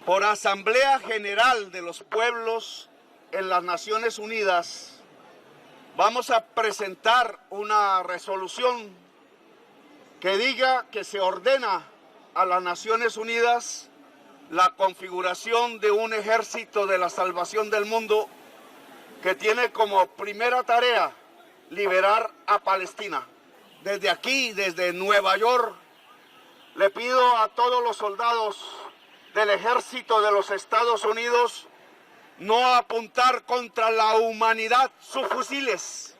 Por Asamblea General de los Pueblos en las Naciones Unidas, vamos a presentar una resolución que diga que se ordena a las Naciones Unidas la configuración de un ejército de la salvación del mundo que tiene como primera tarea liberar a Palestina. Desde aquí, desde Nueva York, le pido a todos los soldados del ejército de los Estados Unidos no apuntar contra la humanidad sus fusiles.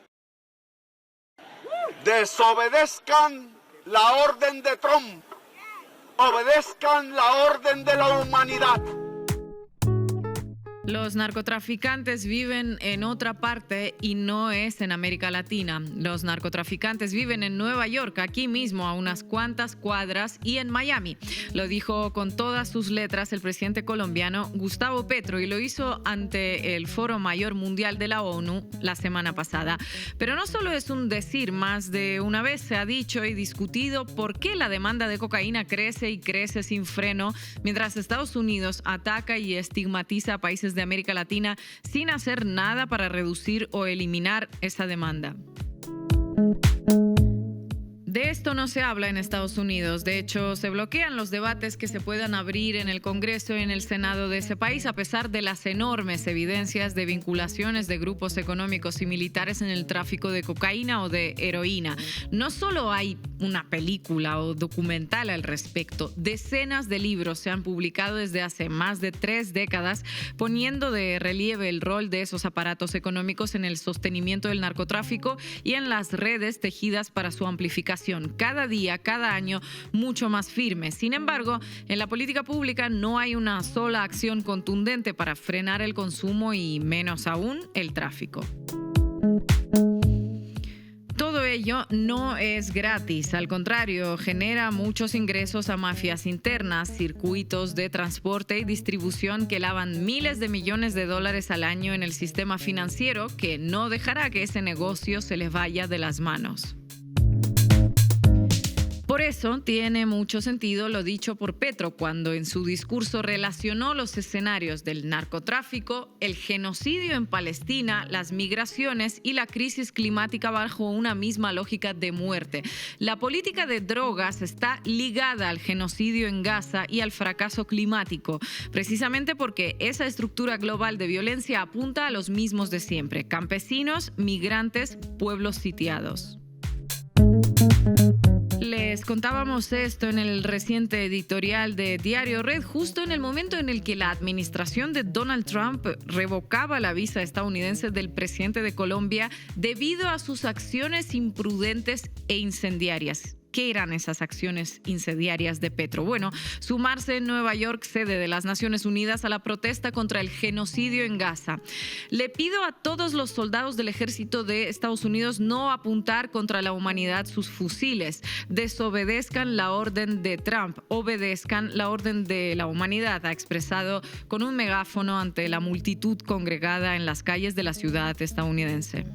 Desobedezcan la orden de Trump, obedezcan la orden de la humanidad. Los narcotraficantes viven en otra parte y no es en América Latina. Los narcotraficantes viven en Nueva York, aquí mismo, a unas cuantas cuadras, y en Miami. Lo dijo con todas sus letras el presidente colombiano Gustavo Petro y lo hizo ante el Foro Mayor Mundial de la ONU la semana pasada. Pero no solo es un decir, más de una vez se ha dicho y discutido por qué la demanda de cocaína crece y crece sin freno, mientras Estados Unidos ataca y estigmatiza a países de América Latina sin hacer nada para reducir o eliminar esa demanda. De esto no se habla en Estados Unidos. De hecho, se bloquean los debates que se puedan abrir en el Congreso y en el Senado de ese país, a pesar de las enormes evidencias de vinculaciones de grupos económicos y militares en el tráfico de cocaína o de heroína. No solo hay una película o documental al respecto, decenas de libros se han publicado desde hace más de 3 décadas, poniendo de relieve el rol de esos aparatos económicos en el sostenimiento del narcotráfico y en las redes tejidas para su amplificación. Cada día, cada año, mucho más firme. Sin embargo, en la política pública no hay una sola acción contundente para frenar el consumo y menos aún el tráfico. Todo ello no es gratis, al contrario, genera muchos ingresos a mafias internas, circuitos de transporte y distribución que lavan miles de millones de dólares al año en el sistema financiero, que no dejará que ese negocio se les vaya de las manos. Por eso tiene mucho sentido lo dicho por Petro cuando en su discurso relacionó los escenarios del narcotráfico, el genocidio en Palestina, las migraciones y la crisis climática bajo una misma lógica de muerte. La política de drogas está ligada al genocidio en Gaza y al fracaso climático, precisamente porque esa estructura global de violencia apunta a los mismos de siempre: campesinos, migrantes, pueblos sitiados. Les contábamos esto en el reciente editorial de Diario Red, justo en el momento en el que la administración de Donald Trump revocaba la visa estadounidense del presidente de Colombia debido a sus acciones imprudentes e incendiarias. ¿Qué eran esas acciones incendiarias de Petro? Bueno, sumarse en Nueva York, sede de las Naciones Unidas, a la protesta contra el genocidio en Gaza. Le pido a todos los soldados del ejército de Estados Unidos no apuntar contra la humanidad sus fusiles. Desobedezcan la orden de Trump, obedezcan la orden de la humanidad, ha expresado con un megáfono ante la multitud congregada en las calles de la ciudad estadounidense.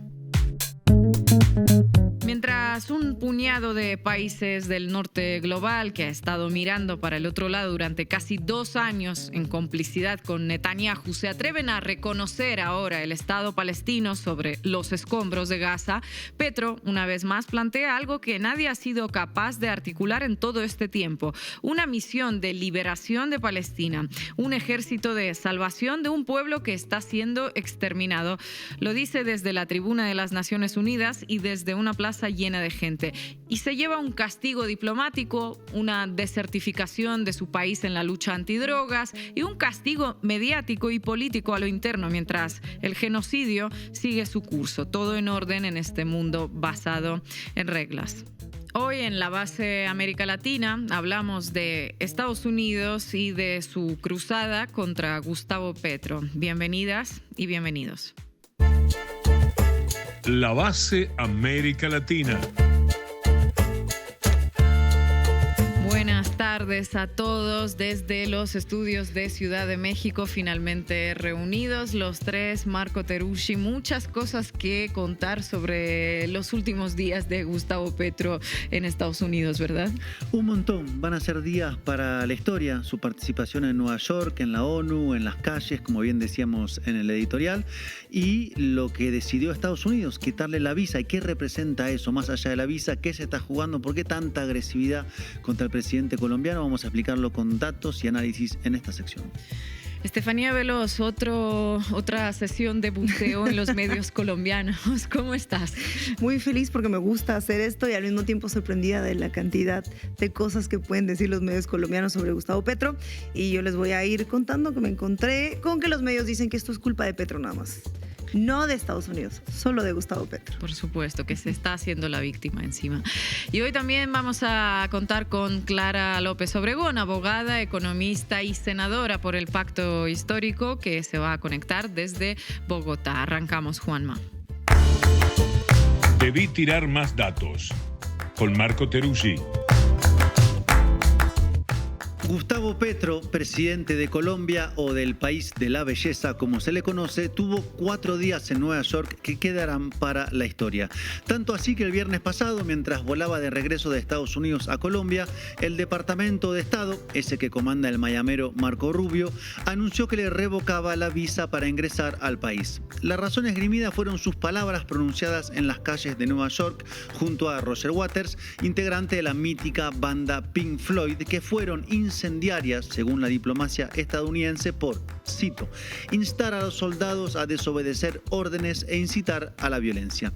Mientras un puñado de países del norte global que ha estado mirando para el otro lado durante casi 2 años en complicidad con Netanyahu se atreven a reconocer ahora el Estado palestino sobre los escombros de Gaza, Petro una vez más plantea algo que nadie ha sido capaz de articular en todo este tiempo: una misión de liberación de Palestina, un ejército de salvación de un pueblo que está siendo exterminado. Lo dice desde la tribuna de las Naciones Unidas y desde una plaza llena de gente, y se lleva un castigo diplomático, una desertificación de su país en la lucha antidrogas y un castigo mediático y político a lo interno, mientras el genocidio sigue su curso, todo en orden en este mundo basado en reglas. Hoy en La Base América Latina hablamos de Estados Unidos y de su cruzada contra Gustavo Petro. Bienvenidas y bienvenidos. La Base América Latina. Buenas tardes a todos desde los estudios de Ciudad de México, finalmente reunidos los tres. Marco Teruggi, muchas cosas que contar sobre los últimos días de Gustavo Petro en Estados Unidos, ¿verdad? Un montón, van a ser días para la historia, su participación en Nueva York, en la ONU, en las calles, como bien decíamos en el editorial, y lo que decidió Estados Unidos, quitarle la visa. ¿Y qué representa eso? Más allá de la visa, ¿qué se está jugando? ¿Por qué tanta agresividad contra el presidente colombiano? Vamos a explicarlo con datos y análisis en esta sección. Estefanía Veloz, otra sesión de buceo en los medios colombianos. ¿Cómo estás? Muy feliz porque me gusta hacer esto y al mismo tiempo sorprendida de la cantidad de cosas que pueden decir los medios colombianos sobre Gustavo Petro. Y yo les voy a ir contando que me encontré con que los medios dicen que esto es culpa de Petro nada más. No de Estados Unidos, solo de Gustavo Petro. Por supuesto, que se está haciendo la víctima encima. Y hoy también vamos a contar con Clara López Obregón, abogada, economista y senadora por el Pacto Histórico, que se va a conectar desde Bogotá. Arrancamos, Juanma. Debí tirar más datos. Con Marco Teruggi. Gustavo Petro, presidente de Colombia o del país de la belleza, como se le conoce, tuvo 4 días en Nueva York que quedarán para la historia. Tanto así que el viernes pasado, mientras volaba de regreso de Estados Unidos a Colombia, el Departamento de Estado, ese que comanda el mayamero Marco Rubio, anunció que le revocaba la visa para ingresar al país. La razón esgrimida fueron sus palabras pronunciadas en las calles de Nueva York junto a Roger Waters, integrante de la mítica banda Pink Floyd, que fueron incendiarias, según la diplomacia estadounidense, por, cito, instar a los soldados a desobedecer órdenes e incitar a la violencia.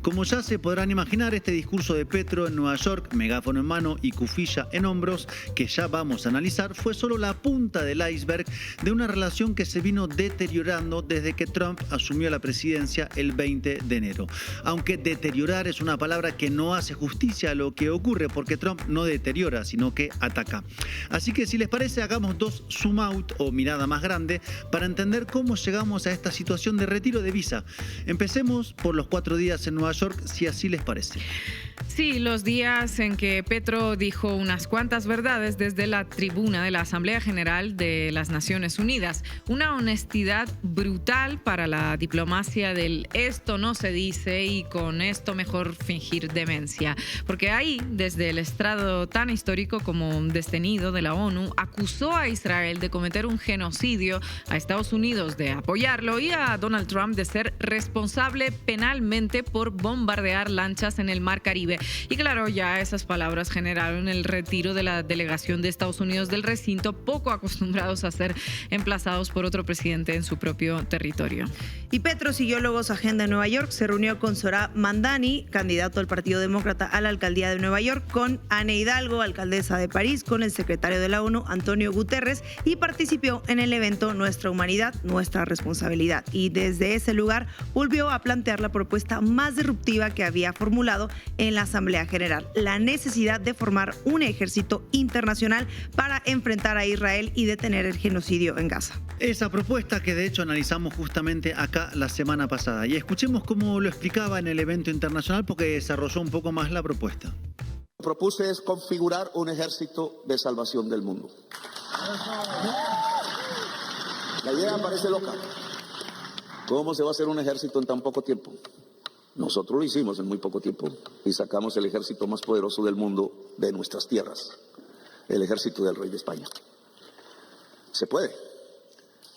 Como ya se podrán imaginar, este discurso de Petro en Nueva York, megáfono en mano y cufilla en hombros, que ya vamos a analizar, fue solo la punta del iceberg de una relación que se vino deteriorando desde que Trump asumió la presidencia el 20 de enero. Aunque deteriorar es una palabra que no hace justicia a lo que ocurre, porque Trump no deteriora, sino que ataca. Así que si les parece, hagamos 2 zoom out o mirada más grande para entender cómo llegamos a esta situación de retiro de visa. Empecemos por los 4 días en Nueva York, si así les parece. Sí, los días en que Petro dijo unas cuantas verdades desde la tribuna de la Asamblea General de las Naciones Unidas. Una honestidad brutal para la diplomacia del esto no se dice y con esto mejor fingir demencia. Porque ahí, desde el estrado tan histórico como destenido de la ONU, acusó a Israel de cometer un genocidio, a Estados Unidos de apoyarlo y a Donald Trump de ser responsable penalmente por bombardear lanchas en el Mar Caribe. Y claro, ya esas palabras generaron el retiro de la delegación de Estados Unidos del recinto, poco acostumbrados a ser emplazados por otro presidente en su propio territorio. Y Petro siguió luego su agenda en Nueva York, se reunió con Zohrab Mamdani, candidato del Partido Demócrata a la alcaldía de Nueva York, con Anne Hidalgo, alcaldesa de París, con el secretario de la ONU, Antonio Guterres, y participó en el evento Nuestra Humanidad, Nuestra Responsabilidad. Y desde ese lugar volvió a plantear la propuesta más disruptiva que había formulado en la Asamblea General, la necesidad de formar un ejército internacional para enfrentar a Israel y detener el genocidio en Gaza. Esa propuesta que de hecho analizamos justamente acá la semana pasada. Y escuchemos cómo lo explicaba en el evento internacional, porque desarrolló un poco más la propuesta. Lo que propuse es configurar un ejército de salvación del mundo. La idea parece loca. ¿Cómo se va a hacer un ejército en tan poco tiempo? Nosotros lo hicimos en muy poco tiempo y sacamos el ejército más poderoso del mundo de nuestras tierras, el ejército del rey de España. Se puede,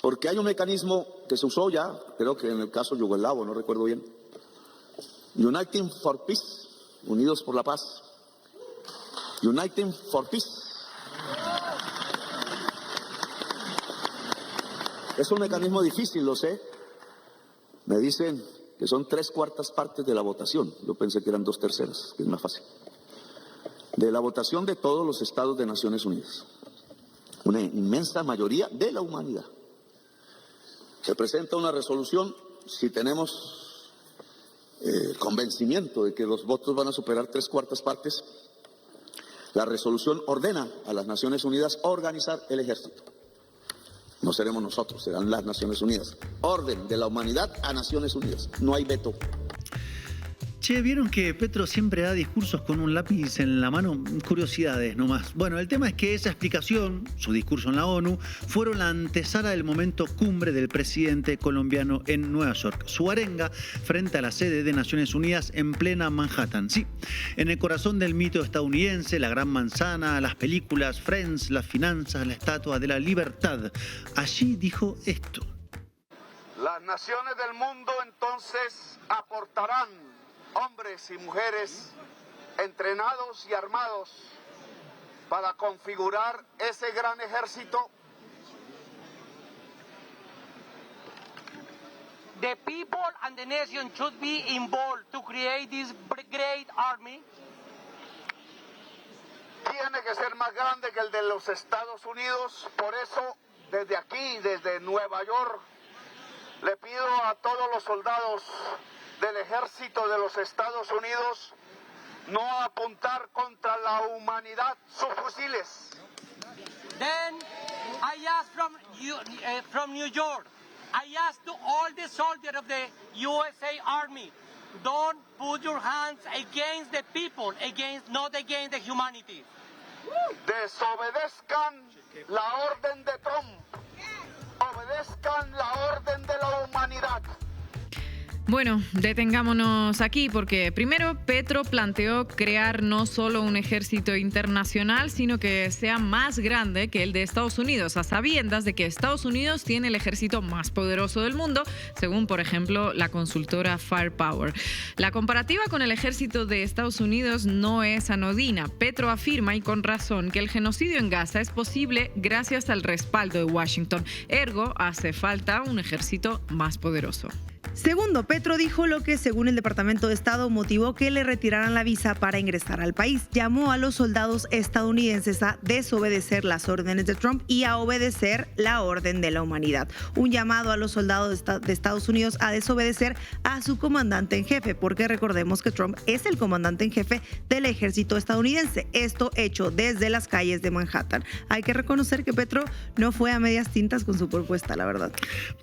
porque hay un mecanismo que se usó ya, creo que en el caso yugoslavo, no recuerdo bien, Uniting for Peace, Unidos por la Paz, Uniting for Peace. Es un mecanismo difícil, lo sé. Me dicen que son 3/4 partes de la votación. Yo pensé que eran 2/3, que es más fácil. De la votación de todos los estados de Naciones Unidas. Una inmensa mayoría de la humanidad. Se presenta una resolución, si tenemos convencimiento de que los votos van a superar 3/4 partes, la resolución ordena a las Naciones Unidas organizar el ejército. No seremos nosotros, serán las Naciones Unidas. Orden de la humanidad a Naciones Unidas. No hay veto. Che, ¿vieron que Petro siempre da discursos con un lápiz en la mano? Curiosidades nomás. Bueno, el tema es que esa explicación, su discurso en la ONU, fueron la antesala del momento cumbre del presidente colombiano en Nueva York. Su arenga frente a la sede de Naciones Unidas en plena Manhattan. Sí, en el corazón del mito estadounidense, la Gran Manzana, las películas, Friends, las finanzas, la Estatua de la Libertad. Allí dijo esto. Las naciones del mundo entonces aportarán hombres y mujeres entrenados y armados para configurar ese gran ejército. The people and the nation should be involved to create this great army. Tiene que ser más grande que el de los Estados Unidos, por eso desde aquí, desde Nueva York, le pido a todos los soldados del ejército de los Estados Unidos no apuntar contra la humanidad sus fusiles. Then I ask from New York, I ask to all the soldiers of the USA Army, don't put your hands against the people, not against the humanity. Desobedezcan la orden de Trump, obedezcan la orden de la humanidad. Bueno, detengámonos aquí porque primero Petro planteó crear no solo un ejército internacional, sino que sea más grande que el de Estados Unidos, a sabiendas de que Estados Unidos tiene el ejército más poderoso del mundo, según por ejemplo la consultora Firepower. La comparativa con el ejército de Estados Unidos no es anodina. Petro afirma, y con razón, que el genocidio en Gaza es posible gracias al respaldo de Washington. Ergo, hace falta un ejército más poderoso. Segundo, Petro dijo lo que, según el Departamento de Estado, motivó que le retiraran la visa para ingresar al país. Llamó a los soldados estadounidenses a desobedecer las órdenes de Trump y a obedecer la orden de la humanidad. Un llamado a los soldados de Estados Unidos a desobedecer a su comandante en jefe, porque recordemos que Trump es el comandante en jefe del ejército estadounidense. Esto hecho desde las calles de Manhattan. Hay que reconocer que Petro no fue a medias tintas con su propuesta, la verdad.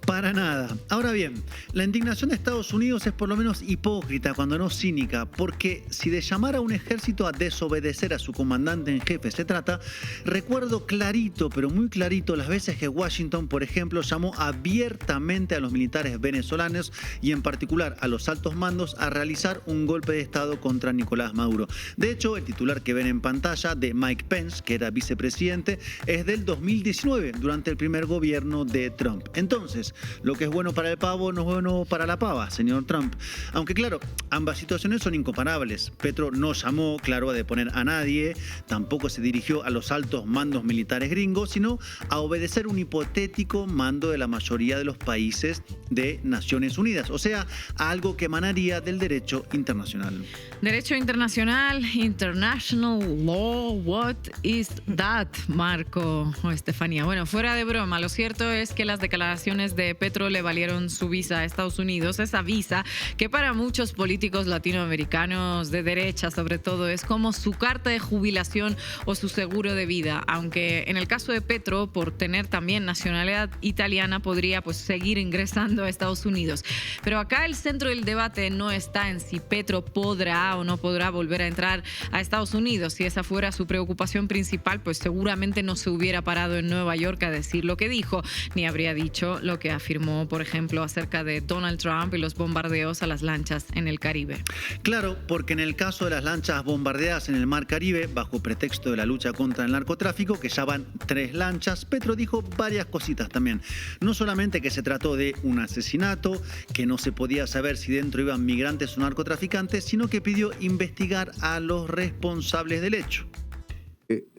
Para nada. Ahora bien, la indignación de Estados Unidos es por lo menos hipócrita, cuando no cínica, porque si de llamar a un ejército a desobedecer a su comandante en jefe se trata, recuerdo clarito, pero muy clarito, las veces que Washington, por ejemplo, llamó abiertamente a los militares venezolanos y en particular a los altos mandos a realizar un golpe de Estado contra Nicolás Maduro. De hecho, el titular que ven en pantalla de Mike Pence, que era vicepresidente, es del 2019, durante el primer gobierno de Trump. Entonces, lo que es bueno para el pavo no es bueno para la pava, señor Trump. Aunque claro, ambas situaciones son incomparables. Petro no llamó, claro, a deponer a nadie, tampoco se dirigió a los altos mandos militares gringos, sino a obedecer un hipotético mando de la mayoría de los países de Naciones Unidas, o sea, a algo que emanaría del derecho internacional. Derecho internacional, international law, what is that, Marco o Estefanía? Bueno, fuera de broma, lo cierto es que las declaraciones de Petro le valieron su visa a Estados Unidos, esa visa que para muchos políticos latinoamericanos de derecha sobre todo es como su carta de jubilación o su seguro de vida, aunque en el caso de Petro, por tener también nacionalidad italiana, podría pues seguir ingresando a Estados Unidos. Pero acá el centro del debate no está en si Petro podrá o no podrá volver a entrar a Estados Unidos. Si esa fuera su preocupación principal, pues seguramente no se hubiera parado en Nueva York a decir lo que dijo, ni habría dicho lo que afirmó, por ejemplo, acerca de Donald Trump y los bombardeos a las lanchas en el Caribe. Claro, porque en el caso de las lanchas bombardeadas en el Mar Caribe, bajo pretexto de la lucha contra el narcotráfico, que ya van 3 lanchas, Petro dijo varias cositas también. No solamente que se trató de un asesinato, que no se podía saber si dentro iban migrantes o narcotraficantes, sino que pidió investigar a los responsables del hecho.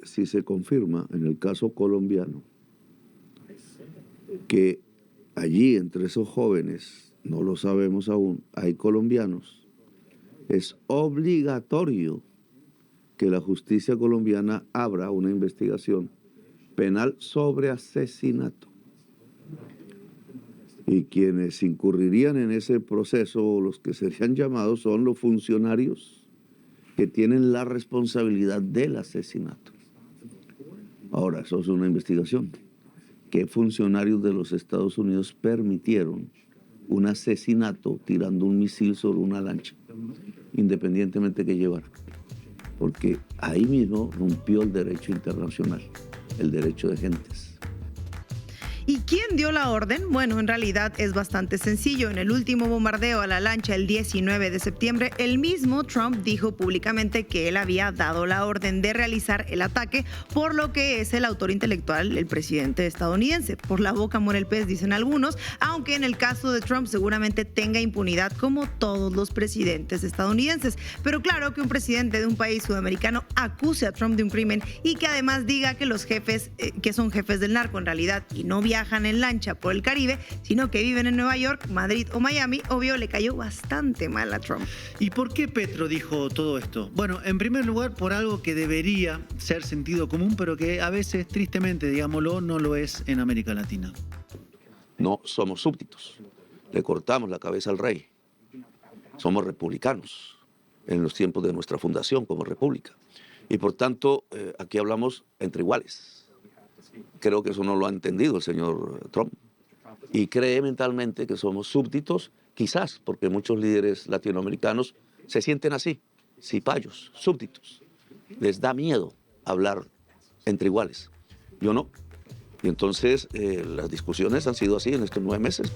Si se confirma en el caso colombiano que allí entre esos jóvenes, no lo sabemos aún, hay colombianos, es obligatorio que la justicia colombiana abra una investigación penal sobre asesinato. Y quienes incurrirían en ese proceso, los que serían llamados, son los funcionarios que tienen la responsabilidad del asesinato. Ahora, eso es una investigación. ¿Qué funcionarios de los Estados Unidos permitieron un asesinato tirando un misil sobre una lancha? independientemente de qué llevar, porque ahí mismo rompió el derecho internacional, el derecho de gentes. ¿Y quién dio la orden? Bueno, en realidad es bastante sencillo. En el último bombardeo a la lancha el 19 de septiembre, el mismo Trump dijo públicamente que él había dado la orden de realizar el ataque, por lo que es el autor intelectual, el presidente estadounidense. Por la boca muere el pez, dicen algunos, aunque en el caso de Trump seguramente tenga impunidad como todos los presidentes estadounidenses. Pero claro que un presidente de un país sudamericano acuse a Trump de un crimen y que además diga que los jefes, que son jefes del narco en realidad y no viajan en lancha por el Caribe, sino que viven en Nueva York, Madrid o Miami, obvio le cayó bastante mal a Trump. ¿Y por qué Petro dijo todo esto? Bueno, en primer lugar, por algo que debería ser sentido común, pero que a veces, tristemente, digámoslo, no lo es en América Latina. No somos súbditos, le cortamos la cabeza al rey. Somos republicanos en los tiempos de nuestra fundación como república. Y por tanto, aquí hablamos entre iguales. Creo que eso no lo ha entendido el señor Trump. Y cree mentalmente que somos súbditos, quizás porque muchos líderes latinoamericanos se sienten así, cipayos, súbditos. Les da miedo hablar entre iguales. Yo no. Y entonces las discusiones han sido así en estos 9 meses.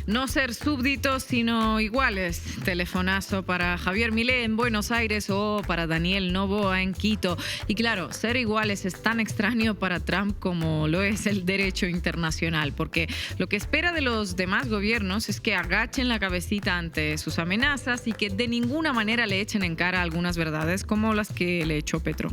No ser súbditos, sino iguales. Telefonazo para Javier Milei en Buenos Aires o para Daniel Noboa en Quito. Y claro, ser iguales es tan extraño para Trump como lo es el derecho internacional, porque lo que espera de los demás gobiernos es que agachen la cabecita ante sus amenazas y que de ninguna manera le echen en cara algunas verdades como las que le echó Petro.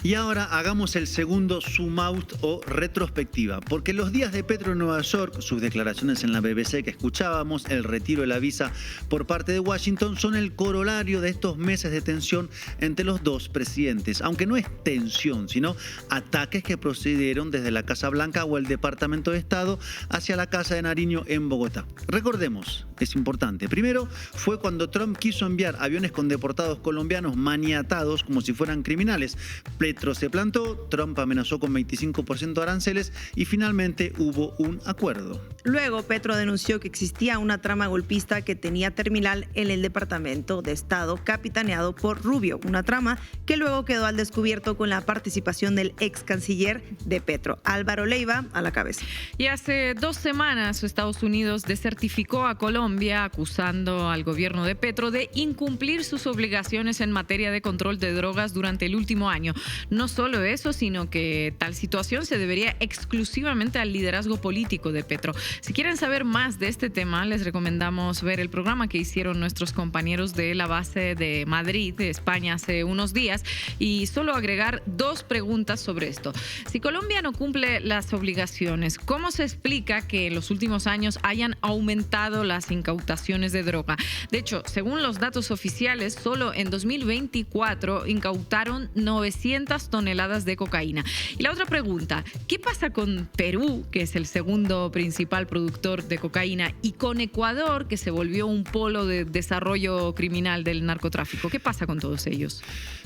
Y ahora hagamos el segundo zoom out o retrospectiva, porque los días de Petro en Nueva York, sus declaraciones en la BBC que escuchábamos, el retiro de la visa por parte de Washington son el corolario de estos meses de tensión entre los dos presidentes, aunque no es tensión, sino ataques que procedieron desde la Casa Blanca o el Departamento de Estado hacia la Casa de Nariño en Bogotá. Recordemos, es importante, primero fue cuando Trump quiso enviar aviones con deportados colombianos maniatados como si fueran criminales. Petro se plantó, Trump amenazó con 25% de aranceles y finalmente hubo un acuerdo. Luego, Petro denunció que existía una trama golpista que tenía terminal en el Departamento de Estado capitaneado por Rubio, una trama que luego quedó al descubierto con la participación del ex canciller de Petro, Álvaro Leiva, a la cabeza. Y hace 2 semanas Estados Unidos desertificó a Colombia acusando al gobierno de Petro de incumplir sus obligaciones en materia de control de drogas durante el último año. No solo eso, sino que tal situación se debería exclusivamente al liderazgo político de Petro. Si quieren saber más de este tema, les recomendamos ver el programa que hicieron nuestros compañeros de la base de Madrid, de España, hace unos días, y solo agregar 2 preguntas sobre esto. Si Colombia no cumple las obligaciones, ¿cómo se explica que en los últimos años hayan aumentado las incautaciones de droga? De hecho, según los datos oficiales, solo en 2024 incautaron 900 toneladas de cocaína. Y la otra pregunta, ¿qué pasa con Perú, que es el segundo principal productor de cocaína, y con Ecuador, que se volvió un polo de desarrollo criminal del narcotráfico? ¿Qué pasa con todos ellos?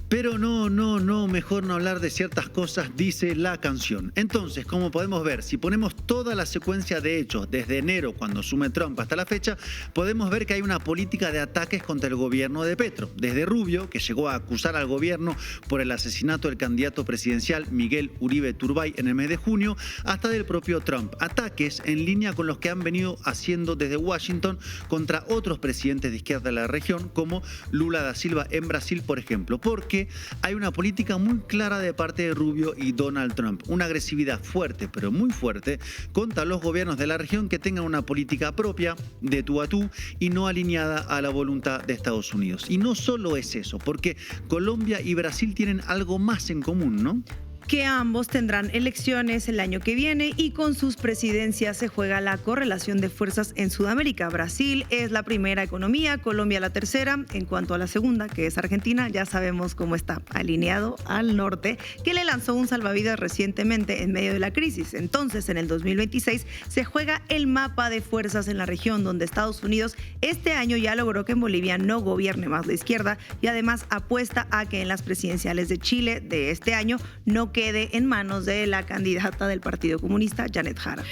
Pero no, mejor no hablar de ciertas cosas, dice la canción. Entonces, como podemos ver, si ponemos toda la secuencia de hechos desde enero, cuando asume Trump, hasta la fecha, podemos ver que hay una política de ataques contra el gobierno de Petro. Desde Rubio, que llegó a acusar al gobierno por el asesinato del candidato presidencial Miguel Uribe Turbay en el mes de junio, hasta del propio Trump. Ataques en línea con los que han venido haciendo desde Washington contra otros presidentes de izquierda de la región, como Lula da Silva en Brasil, por ejemplo, porque hay una política muy clara de parte de Rubio y Donald Trump, una agresividad fuerte, pero muy fuerte, contra los gobiernos de la región que tengan una política propia, de tú a tú, y no alineada a la voluntad de Estados Unidos. Y no solo es eso, porque Colombia y Brasil tienen algo más en común, ¿no? Que ambos tendrán elecciones el año que viene y con sus presidencias se juega la correlación de fuerzas en Sudamérica. Brasil es la primera economía, Colombia la tercera. En cuanto a la segunda, que es Argentina, ya sabemos cómo está alineado al norte, que le lanzó un salvavidas recientemente en medio de la crisis. Entonces, en el 2026 se juega el mapa de fuerzas en la región, donde Estados Unidos este año ya logró que en Bolivia no gobierne más la izquierda y además apuesta a que en las presidenciales de Chile de este año no quede en manos de la candidata del Partido Comunista, Janet Jara.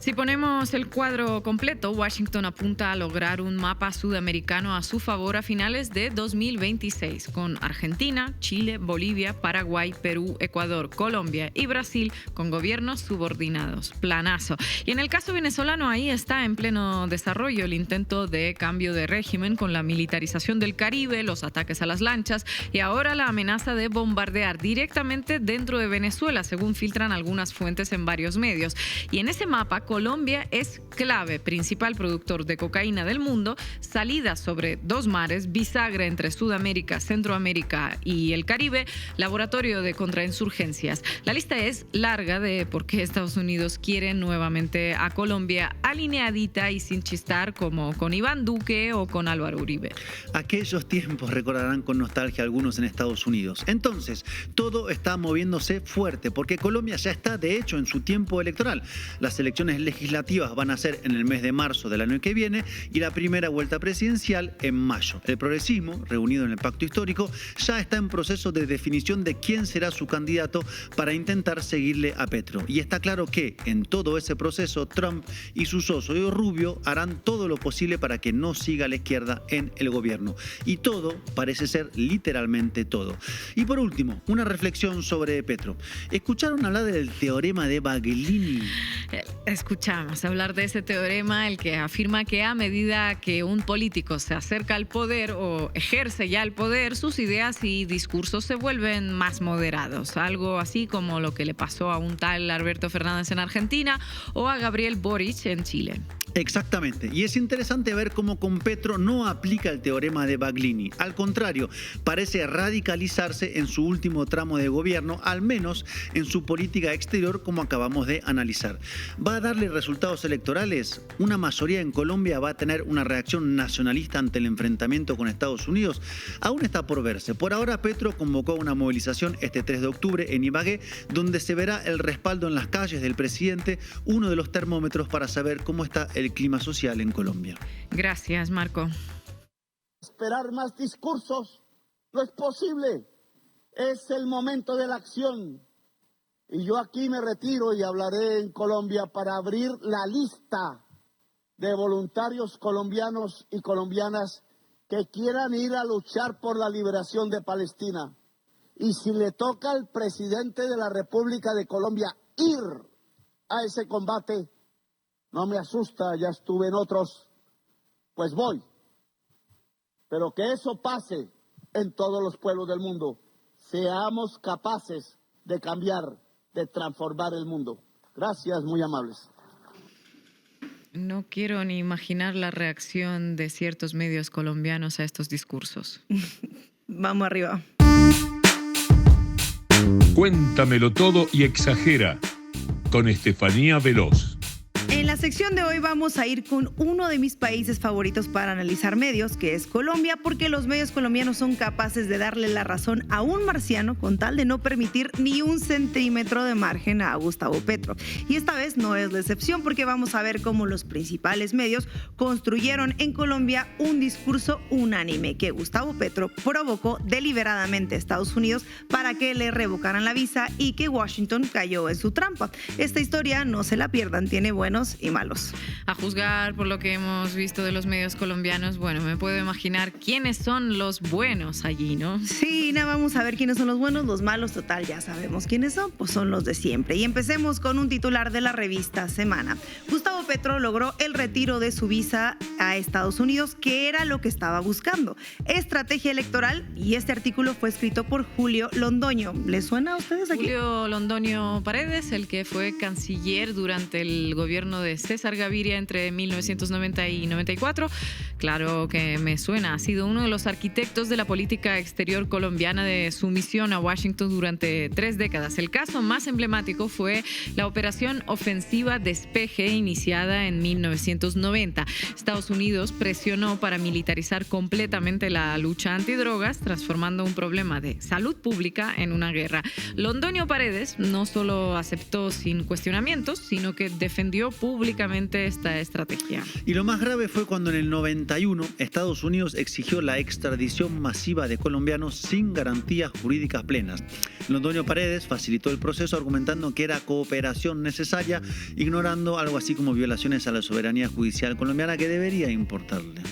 Si ponemos el cuadro completo, Washington apunta a lograr un mapa sudamericano a su favor a finales de 2026, con Argentina, Chile, Bolivia, Paraguay, Perú, Ecuador, Colombia y Brasil con gobiernos subordinados. Planazo. Y en el caso venezolano, ahí está en pleno desarrollo el intento de cambio de régimen con la militarización del Caribe, los ataques a las lanchas y ahora la amenaza de bombardear directamente dentro de Venezuela, según filtran algunas fuentes en varios medios. Y en ese mapa, Colombia es clave, principal productor de cocaína del mundo, salida sobre 2 mares, bisagra entre Sudamérica, Centroamérica y el Caribe, laboratorio de contrainsurgencias. La lista es larga de por qué Estados Unidos quiere nuevamente a Colombia alineadita y sin chistar como con Iván Duque o con Álvaro Uribe. Aquellos tiempos recordarán con nostalgia algunos en Estados Unidos. Entonces, todo está moviéndose fuerte porque Colombia ya está de hecho en su tiempo electoral. Las elecciones legislativas van a ser en el mes de marzo del año que viene y la primera vuelta presidencial en mayo. El progresismo, reunido en el Pacto Histórico, ya está en proceso de definición de quién será su candidato para intentar seguirle a Petro. Y está claro que en todo ese proceso Trump y su socio Rubio harán todo lo posible para que no siga a la izquierda en el gobierno. Y todo parece ser literalmente todo. Y por último, una reflexión sobre Petro. ¿Escucharon hablar del teorema de Baglini? Escuchamos hablar de ese teorema, el que afirma que a medida que un político se acerca al poder o ejerce ya el poder, sus ideas y discursos se vuelven más moderados. Algo así como lo que le pasó a un tal Alberto Fernández en Argentina o a Gabriel Boric en Chile. Exactamente, y es interesante ver cómo con Petro no aplica el teorema de Baglini. Al contrario, parece radicalizarse en su último tramo de gobierno, al menos en su política exterior, como acabamos de analizar. ¿Va a darle resultados electorales? ¿Una mayoría en Colombia va a tener una reacción nacionalista ante el enfrentamiento con Estados Unidos? Aún está por verse. Por ahora, Petro convocó una movilización este 3 de octubre en Ibagué, donde se verá el respaldo en las calles del presidente, uno de los termómetros para saber cómo está el clima social en Colombia. Gracias, Marco. Esperar más discursos no es posible. Es el momento de la acción. Y yo aquí me retiro y hablaré en Colombia para abrir la lista de voluntarios colombianos y colombianas que quieran ir a luchar por la liberación de Palestina. Y si le toca al presidente de la República de Colombia ir a ese combate, no me asusta, ya estuve en otros, pues voy. Pero que eso pase en todos los pueblos del mundo. Seamos capaces de cambiar, de transformar el mundo. Gracias, muy amables. No quiero ni imaginar la reacción de ciertos medios colombianos a estos discursos. Vamos arriba. Cuéntamelo todo y exagera, con Estefanía Veloz. En la sección de hoy vamos a ir con uno de mis países favoritos para analizar medios, que es Colombia, porque los medios colombianos son capaces de darle la razón a un marciano con tal de no permitir ni un centímetro de margen a Gustavo Petro. Y esta vez no es la excepción, porque vamos a ver cómo los principales medios construyeron en Colombia un discurso unánime que Gustavo Petro provocó deliberadamente a Estados Unidos para que le revocaran la visa y que Washington cayó en su trampa. Esta historia no se la pierdan, tiene buenos y malos. A juzgar por lo que hemos visto de los medios colombianos, bueno, me puedo imaginar quiénes son los buenos allí, ¿no? Sí, vamos a ver quiénes son los buenos, los malos, total, ya sabemos quiénes son, pues son los de siempre. Y empecemos con un titular de la revista Semana. Gustavo Petro logró el retiro de su visa a Estados Unidos, que era lo que estaba buscando. Estrategia electoral, y este artículo fue escrito por Julio Londoño. ¿Les suena a ustedes aquí? Julio Londoño Paredes, el que fue canciller durante el gobierno de César Gaviria entre 1990 y 94. Claro que me suena. Ha sido uno de los arquitectos de la política exterior colombiana de sumisión a Washington durante 3 décadas. El caso más emblemático fue la Operación Ofensiva Despeje, iniciada en 1990. Estados Unidos presionó para militarizar completamente la lucha antidrogas, transformando un problema de salud pública en una guerra. Londoño Paredes no solo aceptó sin cuestionamientos, sino que defendió denunció públicamente esta estrategia. Y lo más grave fue cuando en el 91 Estados Unidos exigió la extradición masiva de colombianos sin garantías jurídicas plenas. Londoño Paredes facilitó el proceso argumentando que era cooperación necesaria, ignorando algo así como violaciones a la soberanía judicial colombiana que debería importarle.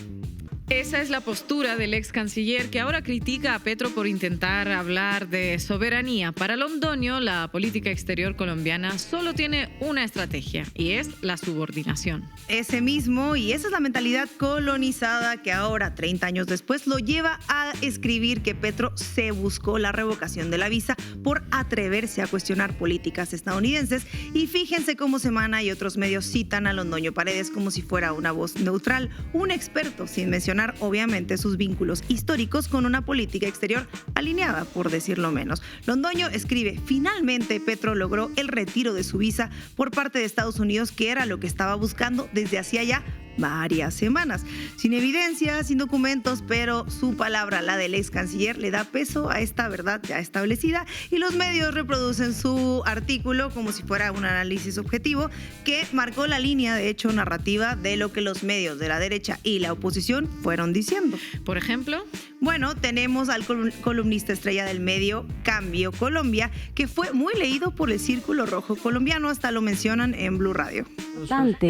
Esa es la postura del ex canciller, que ahora critica a Petro por intentar hablar de soberanía. Para Londoño, la política exterior colombiana solo tiene una estrategia, y es la subordinación. Ese mismo, y esa es la mentalidad colonizada que ahora, 30 años después, lo lleva a escribir que Petro se buscó la revocación de la visa por atreverse a cuestionar políticas estadounidenses. Y fíjense cómo Semana y otros medios citan a Londoño Paredes como si fuera una voz neutral, un experto, sin mencionar obviamente sus vínculos históricos con una política exterior alineada, por decirlo menos. Londoño escribe: finalmente Petro logró el retiro de su visa por parte de Estados Unidos, que era lo que estaba buscando desde hacía ya varias semanas. Sin evidencia, sin documentos, pero su palabra, la del ex canciller, le da peso a esta verdad ya establecida, y los medios reproducen su artículo como si fuera un análisis objetivo que marcó la línea, de hecho, narrativa de lo que los medios de la derecha y la oposición fueron diciendo. Por ejemplo, bueno, tenemos al columnista estrella del medio Cambio Colombia, que fue muy leído por el Círculo Rojo colombiano, hasta lo mencionan en Blue Radio.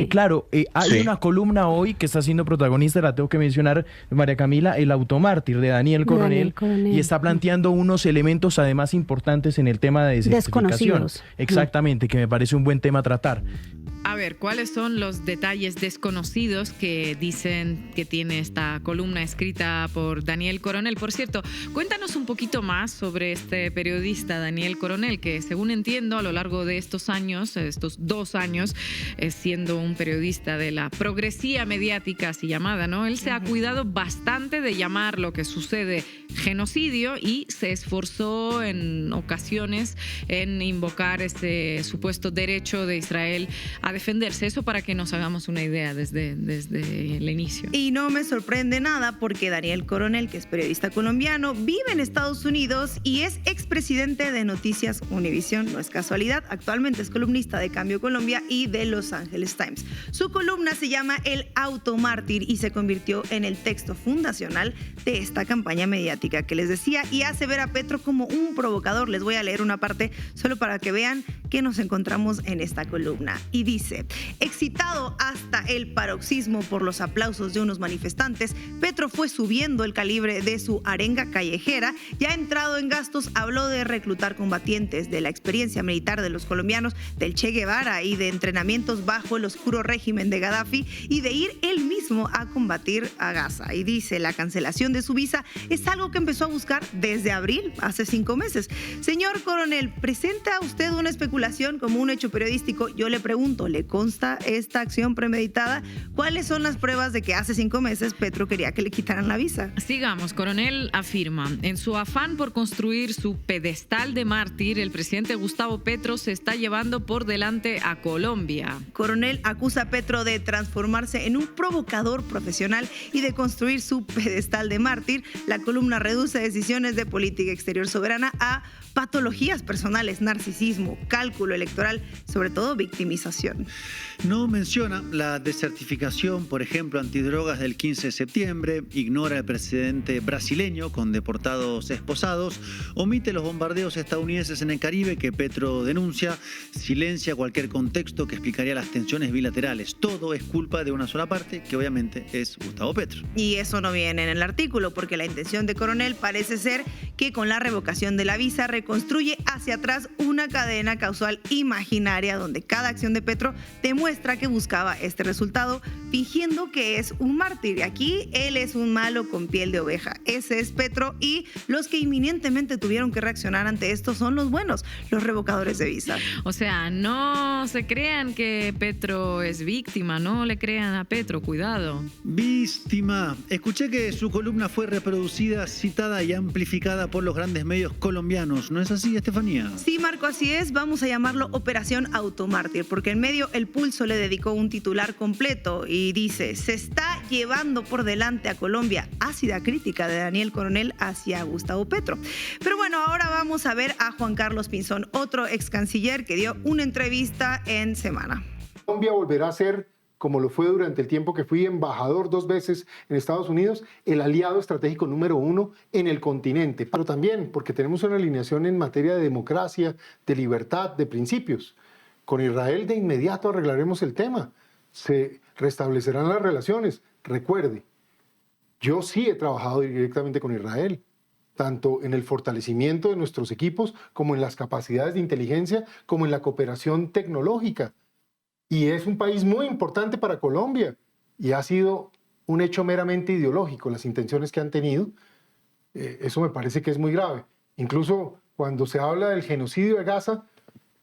Claro, hay una columna hoy que está siendo protagonista, la tengo que mencionar, María Camila, El automártir, de Daniel Coronel, y está planteando unos elementos además importantes en el tema de desertificación. Exactamente, que me parece un buen tema a tratar. A ver, ¿cuáles son los detalles desconocidos que dicen que tiene esta columna escrita por Daniel Coronel? Por cierto, cuéntanos un poquito más sobre este periodista Daniel Coronel, que según entiendo a lo largo de estos años, estos 2 años, siendo un periodista de la progresía mediática así llamada, ¿no? Él se ha cuidado bastante de llamar lo que sucede genocidio y se esforzó en ocasiones en invocar ese supuesto derecho de Israel a defenderse. Eso para que nos hagamos una idea desde el inicio. Y no me sorprende nada porque Daniel Coronel, que es periodista colombiano, vive en Estados Unidos y es expresidente de Noticias Univisión. No es casualidad, actualmente es columnista de Cambio Colombia y de Los Angeles Times. Su columna se llama El automártir y se convirtió en el texto fundacional de esta campaña mediática que les decía, y hace ver a Petro como un provocador. Les voy a leer una parte solo para que vean que nos encontramos en esta columna. Y dice: excitado hasta el paroxismo por los aplausos de unos manifestantes, Petro fue subiendo el calibre de su arenga callejera. Ya entrado en gastos, habló de reclutar combatientes, de la experiencia militar de los colombianos, del Che Guevara y de entrenamientos bajo el oscuro régimen de Gaddafi, y de ir él mismo a combatir a Gaza. Y dice: la cancelación de su visa es algo que empezó a buscar desde abril, hace 5 meses. Señor Coronel, ¿presenta usted una especulación como un hecho periodístico? Yo le pregunto, ¿le consta esta acción premeditada? ¿Cuáles son las pruebas de que hace 5 meses Petro quería que le quitaran la visa? Sigamos. Coronel afirma: en su afán por construir su pedestal de mártir, el presidente Gustavo Petro se está llevando por delante a Colombia. Coronel acusa a Petro de transformarse en un provocador profesional y de construir su pedestal de mártir. La columna reduce decisiones de política exterior soberana a patologías personales, narcisismo, cálculo electoral, sobre todo victimización. No menciona la desertificación, por ejemplo, antidrogas del 15 de septiembre, ignora el precedente brasileño con deportados esposados, omite los bombardeos estadounidenses en el Caribe que Petro denuncia, silencia cualquier contexto que explicaría las tensiones bilaterales. Todo es culpa de una sola parte, que obviamente es Gustavo Petro. Y eso no viene en el artículo, porque la intención de Coronel parece ser que con la revocación de la visa reconstruye hacia atrás una cadena causal imaginaria donde cada acción de Petro demuestra que buscaba este resultado, fingiendo que es un mártir. Aquí él es un malo con piel de oveja. Ese es Petro, y los que inminentemente tuvieron que reaccionar ante esto son los buenos, los revocadores de visa. O sea, no se crean que Petro es víctima, no le crean a Petro, cuidado. Víctima. Escuché que su columna fue reproducida, citada y amplificada por los grandes medios colombianos. ¿No es así, Estefanía? Sí, Marco, así es. Vamos a llamarlo Operación Automártir, porque en medio El Pulso le dedicó un titular completo y dice: se está llevando por delante a Colombia. Ácida crítica de Daniel Coronel hacia Gustavo Petro. Pero bueno, ahora vamos a ver a Juan Carlos Pinzón, otro ex canciller que dio una entrevista en Semana. Colombia volverá a ser, como lo fue durante el tiempo que fui embajador 2 veces en Estados Unidos, el aliado estratégico número 1 en el continente. Pero también porque tenemos una alineación en materia de democracia, de libertad, de principios. Con Israel de inmediato arreglaremos el tema. Se restablecerán las relaciones. Recuerde, yo sí he trabajado directamente con Israel, tanto en el fortalecimiento de nuestros equipos, como en las capacidades de inteligencia, como en la cooperación tecnológica. Y es un país muy importante para Colombia. Y ha sido un hecho meramente ideológico, las intenciones que han tenido. Eso me parece que es muy grave. Incluso cuando se habla del genocidio de Gaza,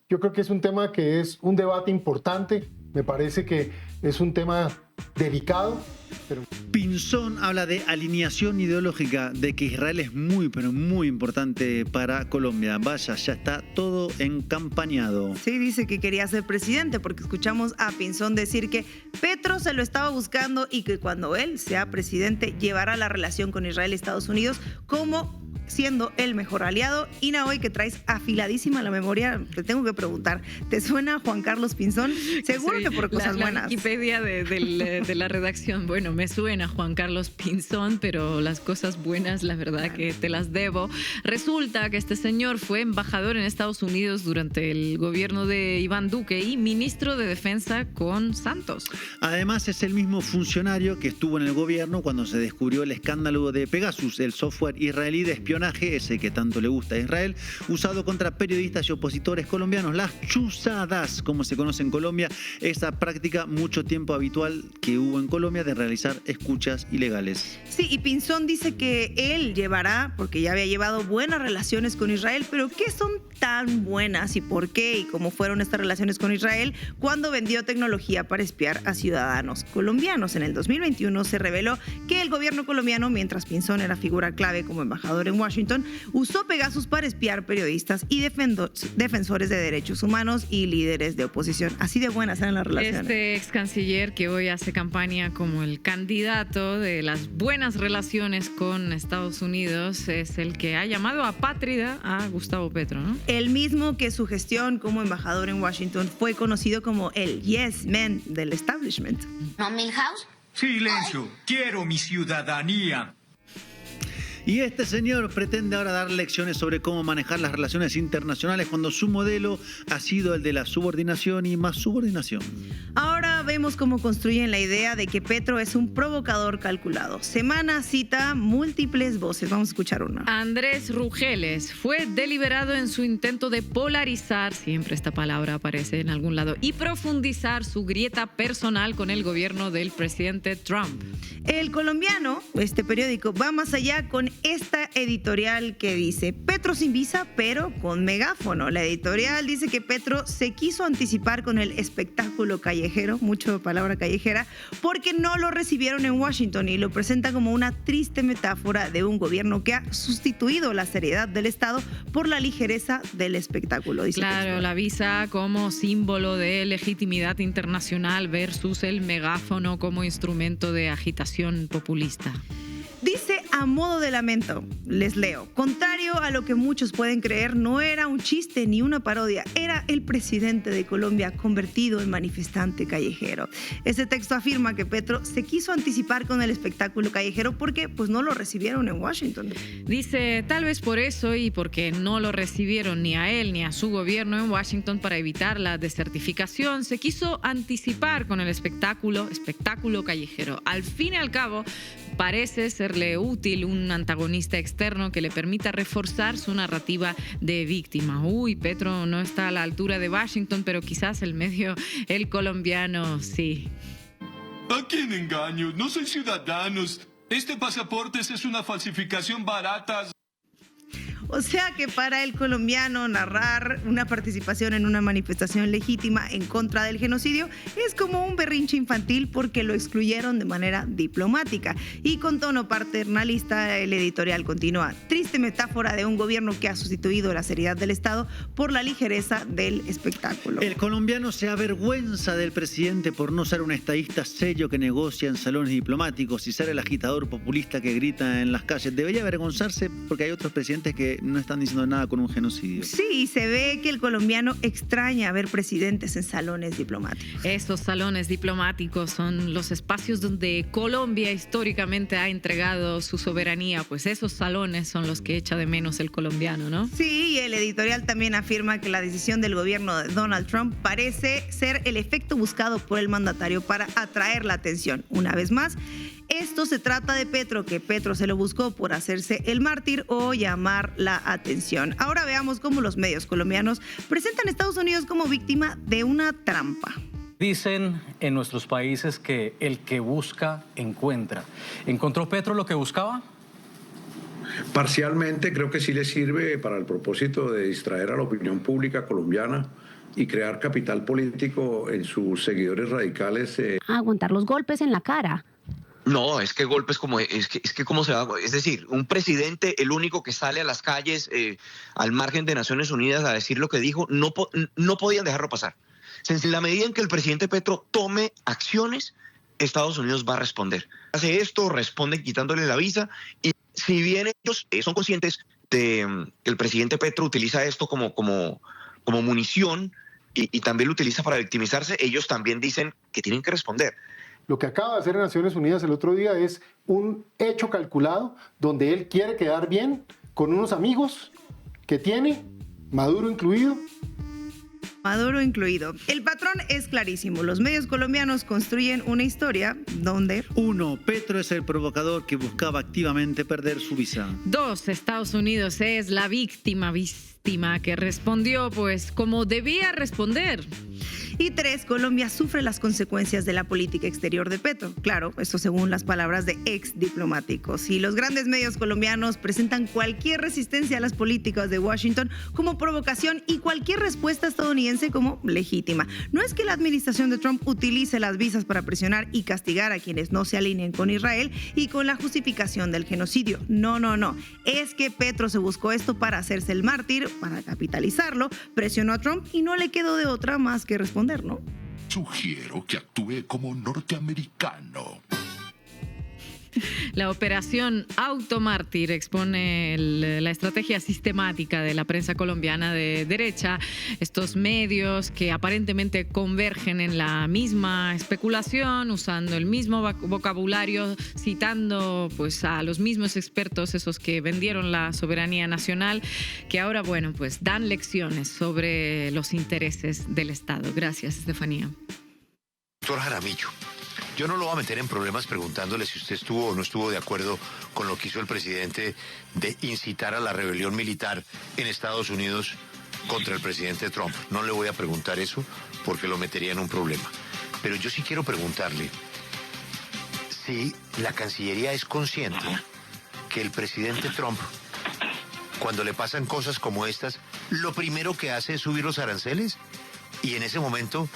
yo creo que es un tema que es un debate importante. Me parece que es un tema delicado. Pero... Pinzón habla de alineación ideológica, de que Israel es muy, pero muy importante para Colombia. Vaya, ya está todo encampañado. Sí, dice que quería ser presidente porque escuchamos a Pinzón decir que Petro se lo estaba buscando y que cuando él sea presidente llevará la relación con Israel y Estados Unidos como siendo el mejor aliado. Ina, hoy que traes afiladísima la memoria, te tengo que preguntar, ¿te suena Juan Carlos Pinzón? Seguro que por cosas buenas. La Wikipedia de la redacción, bueno, me suena Juan Carlos Pinzón, pero las cosas buenas, la verdad que te las debo. Resulta que este señor fue embajador en Estados Unidos durante el gobierno de Iván Duque y ministro de Defensa con Santos. Además, es el mismo funcionario que estuvo en el gobierno cuando se descubrió el escándalo de Pegasus, el software israelí de espionaje, ese que tanto le gusta a Israel, usado contra periodistas y opositores colombianos, las chuzadas, como se conoce en Colombia, esa práctica mucho tiempo habitual que hubo en Colombia de realizar escuchas ilegales. Sí, y Pinzón dice que él llevará, porque ya había llevado buenas relaciones con Israel, pero ¿qué son tan buenas y por qué y cómo fueron estas relaciones con Israel cuando vendió tecnología para espiar a ciudadanos colombianos? En el 2021 se reveló que el gobierno colombiano, mientras Pinzón era figura clave como embajador en Washington, usó Pegasus para espiar periodistas y defensores de derechos humanos y líderes de oposición. Así de buenas eran las relaciones. Este ex canciller que hoy hace campaña como el candidato de las buenas relaciones con Estados Unidos es el que ha llamado apátrida a Gustavo Petro, ¿no? El mismo que su gestión como embajador en Washington fue conocido como el yes man del establishment. ¿No, Milhouse? Silencio, quiero mi ciudadanía. Y este señor pretende ahora dar lecciones sobre cómo manejar las relaciones internacionales cuando su modelo ha sido el de la subordinación y más subordinación. Ahora vemos cómo construyen la idea de que Petro es un provocador calculado. Semana cita múltiples voces. Vamos a escuchar una. Andrés Rugeles fue deliberado en su intento de polarizar, siempre esta palabra aparece en algún lado, y profundizar su grieta personal con el gobierno del presidente Trump. El Colombiano, este periódico, va más allá con esta editorial que dice Petro sin visa, pero con megáfono. La editorial dice que Petro se quiso anticipar con el espectáculo callejero, mucho palabra callejera, porque no lo recibieron en Washington y lo presenta como una triste metáfora de un gobierno que ha sustituido la seriedad del Estado por la ligereza del espectáculo. Dice claro, la visa como símbolo de legitimidad internacional versus el megáfono como instrumento de agitación populista. Dice a modo de lamento, les leo, contrario a lo que muchos pueden creer, no era un chiste ni una parodia, era el presidente de Colombia convertido en manifestante callejero. Este texto afirma que Petro se quiso anticipar con el espectáculo callejero porque pues no lo recibieron en Washington. Dice, tal vez por eso y porque no lo recibieron ni a él ni a su gobierno en Washington para evitar la desertificación, se quiso anticipar con el espectáculo callejero. Al fin y al cabo, parece serle útil un antagonista externo que le permita reforzar su narrativa de víctima. Uy, Petro no está a la altura de Washington, pero quizás el colombiano sí. ¿A quién engaño? No soy ciudadanos. Este pasaporte es una falsificación barata. O sea que para el colombiano narrar una participación en una manifestación legítima en contra del genocidio es como un berrinche infantil porque lo excluyeron de manera diplomática. Y con tono paternalista el editorial continúa. Triste metáfora de un gobierno que ha sustituido la seriedad del Estado por la ligereza del espectáculo. El colombiano se avergüenza del presidente por no ser un estadista serio que negocia en salones diplomáticos y ser el agitador populista que grita en las calles. Debería avergonzarse porque hay otros presidentes que que no están diciendo nada con un genocidio. Sí, se ve que el colombiano extraña ver presidentes en salones diplomáticos. Esos salones diplomáticos son los espacios donde Colombia históricamente ha entregado su soberanía, pues esos salones son los que echa de menos el colombiano, ¿no? Sí, y el editorial también afirma que la decisión del gobierno de Donald Trump parece ser el efecto buscado por el mandatario para atraer la atención. Una vez más, esto se trata de Petro, que Petro se lo buscó por hacerse el mártir o llamar la atención. Ahora veamos cómo los medios colombianos presentan a Estados Unidos como víctima de una trampa. Dicen en nuestros países que el que busca, encuentra. ¿Encontró Petro lo que buscaba? Parcialmente creo que sí le sirve para el propósito de distraer a la opinión pública colombiana y crear capital político en sus seguidores radicales. Aguantar los golpes en la cara. No, es que golpes como es que cómo se va, es decir, un presidente, el único que sale a las calles al margen de Naciones Unidas a decir lo que dijo, no podían dejarlo pasar. En la medida en que el presidente Petro tome acciones, Estados Unidos va a responder. Hace esto, responden quitándole la visa, y si bien ellos son conscientes de que el presidente Petro utiliza esto como munición y también lo utiliza para victimizarse, ellos también dicen que tienen que responder. Lo que acaba de hacer en Naciones Unidas el otro día es un hecho calculado donde él quiere quedar bien con unos amigos que tiene, Maduro incluido. El patrón es clarísimo. Los medios colombianos construyen una historia donde... 1. Petro es el provocador que buscaba activamente perder su visa. 2. Estados Unidos es la víctima que respondió pues como debía responder. Y 3, Colombia sufre las consecuencias de la política exterior de Petro. Claro, esto según las palabras de ex diplomáticos. Y los grandes medios colombianos presentan cualquier resistencia a las políticas de Washington como provocación y cualquier respuesta estadounidense como legítima. No es que la administración de Trump utilice las visas para presionar y castigar a quienes no se alineen con Israel y con la justificación del genocidio. No. Es que Petro se buscó esto para hacerse el mártir, para capitalizarlo, presionó a Trump y no le quedó de otra más que responder, ¿no? Sugiero que actúe como norteamericano. La operación Automártir expone la estrategia sistemática de la prensa colombiana de derecha. Estos medios que aparentemente convergen en la misma especulación, usando el mismo vocabulario, citando pues a los mismos expertos, esos que vendieron la soberanía nacional, que ahora, bueno, pues dan lecciones sobre los intereses del Estado. Gracias, Estefanía. Doctor Jaramillo, yo no lo voy a meter en problemas preguntándole si usted estuvo o no estuvo de acuerdo con lo que hizo el presidente de incitar a la rebelión militar en Estados Unidos contra el presidente Trump. No le voy a preguntar eso porque lo metería en un problema. Pero yo sí quiero preguntarle si la Cancillería es consciente que el presidente Trump, cuando le pasan cosas como estas, lo primero que hace es subir los aranceles y en ese momento